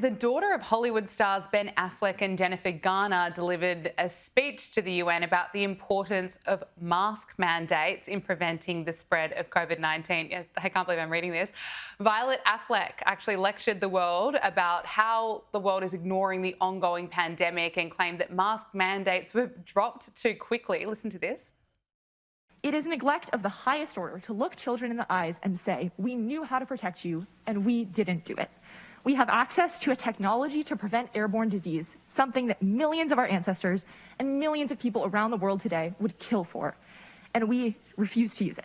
the daughter of Hollywood stars Ben Affleck and Jennifer Garner delivered a speech to the UN about the importance of mask mandates in preventing the spread of COVID-19. I can't believe I'm reading this. Violet Affleck actually lectured the world about how the world is ignoring the ongoing pandemic and claimed that mask mandates were dropped too quickly. Listen to this. It is neglect of the highest order to look children in the eyes and say, we knew how to protect you and we didn't do it. We have access to a technology to prevent airborne disease, something that millions of our ancestors and millions of people around the world today would kill for, and we refuse to use it.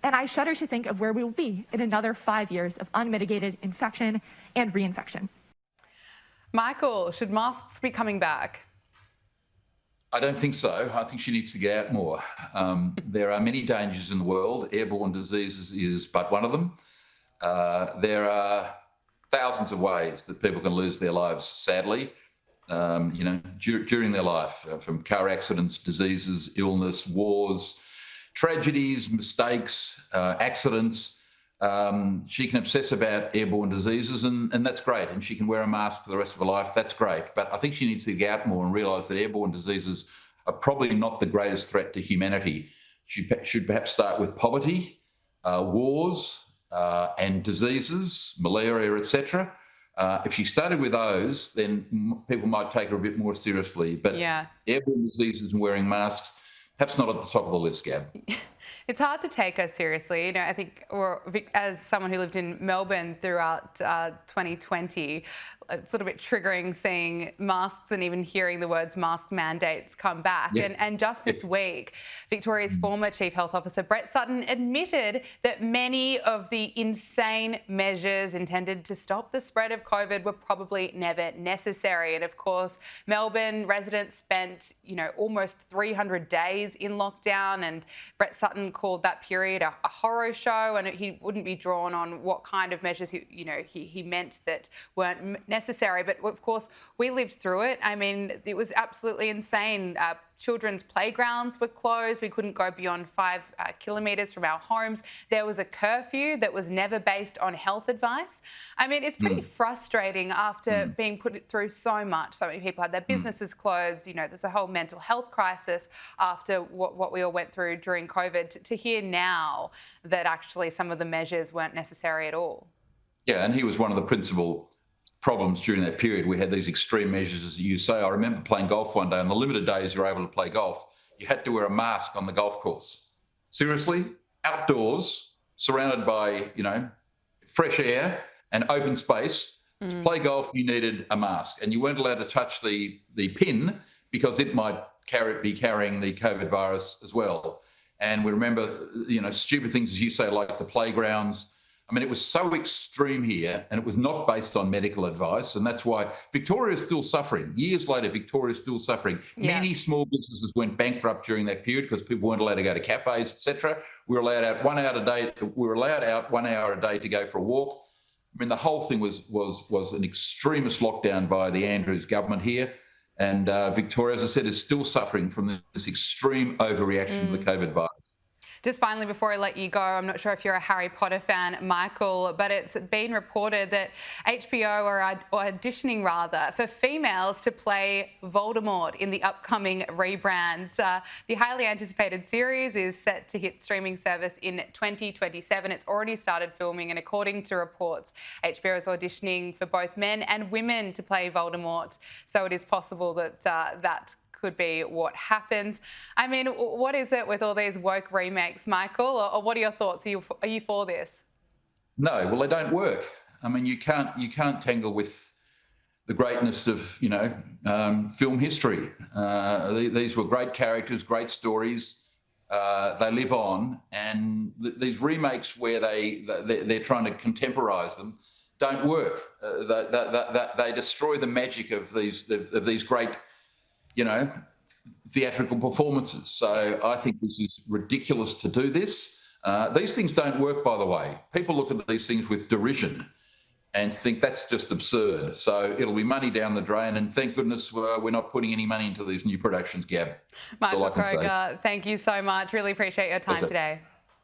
And I shudder to think of where we will be in another 5 years of unmitigated infection and reinfection. Michael, should masks be coming back? I don't think so. I think she needs to get out more. There are many dangers in the world. Airborne diseases is but one of them. There are thousands of ways that people can lose their lives, sadly, during their life, from car accidents, diseases, illness, wars, tragedies, mistakes, accidents. She can obsess about airborne diseases, and that's great. And she can wear a mask for the rest of her life. That's great. But I think she needs to get out more and realise that airborne diseases are probably not the greatest threat to humanity. She should perhaps start with poverty, wars, and diseases, malaria, etc. If she started with those, then people might take her a bit more seriously. But airborne diseases and wearing masks, perhaps not at the top of the list, Gab. It's hard to take her seriously. I think, or as someone who lived in Melbourne throughout 2020, it's a little bit triggering seeing masks and even hearing the words mask mandates come back. Yeah. And just this week, Victoria's former Chief Health Officer, Brett Sutton, admitted that many of the insane measures intended to stop the spread of COVID were probably never necessary. And of course, Melbourne residents spent, almost 300 days in lockdown, and Brett Sutton called that period a horror show, and he wouldn't be drawn on what kind of measures he meant that weren't necessary. But of course, we lived through it. I mean, it was absolutely insane. Children's playgrounds were closed. We couldn't go beyond 5 kilometres from our homes. There was a curfew that was never based on health advice. I mean, it's pretty frustrating after being put through so much. So many people had their businesses closed. There's a whole mental health crisis after what we all went through during COVID. To hear now that actually some of the measures weren't necessary at all. Yeah, and he was one of the principal problems during that period. We had these extreme measures, as you say. I remember playing golf one day. On the limited days you were able to play golf, you had to wear a mask on the golf course. Seriously? Outdoors, surrounded by, fresh air and open space. To play golf, you needed a mask, and you weren't allowed to touch the pin because it might be carrying the COVID virus as well. And we remember, stupid things, as you say, like the playgrounds. I mean, it was so extreme here, and it was not based on medical advice, and that's why Victoria is still suffering. Years later, Victoria is still suffering. Yeah. Many small businesses went bankrupt during that period because people weren't allowed to go to cafes, etc. We were allowed out 1 hour a day. We were allowed out 1 hour a day to go for a walk. I mean, the whole thing was an extremist lockdown by the Andrews government here, and Victoria, as I said, is still suffering from this extreme overreaction to the COVID virus. Just finally, before I let you go, I'm not sure if you're a Harry Potter fan, Michael, but it's been reported that HBO are auditioning for females to play Voldemort in the upcoming rebrands. The highly anticipated series is set to hit streaming service in 2027. It's already started filming, and according to reports, HBO is auditioning for both men and women to play Voldemort. So it is possible that that could be what happens. I mean, what is it with all these woke remakes, Michael? Or what are your thoughts? Are you for this? No, well, they don't work. I mean, you can't tangle with the greatness of film history. These were great characters, great stories. They live on, and these remakes where they're trying to contemporise them don't work. They destroy the magic of these great theatrical performances. So I think this is ridiculous to do this. These things don't work, by the way. People look at these things with derision and think that's just absurd. So it'll be money down the drain, and thank goodness we're not putting any money into these new productions, Gab. Michael Kroger, thank you so much. Really appreciate your time today.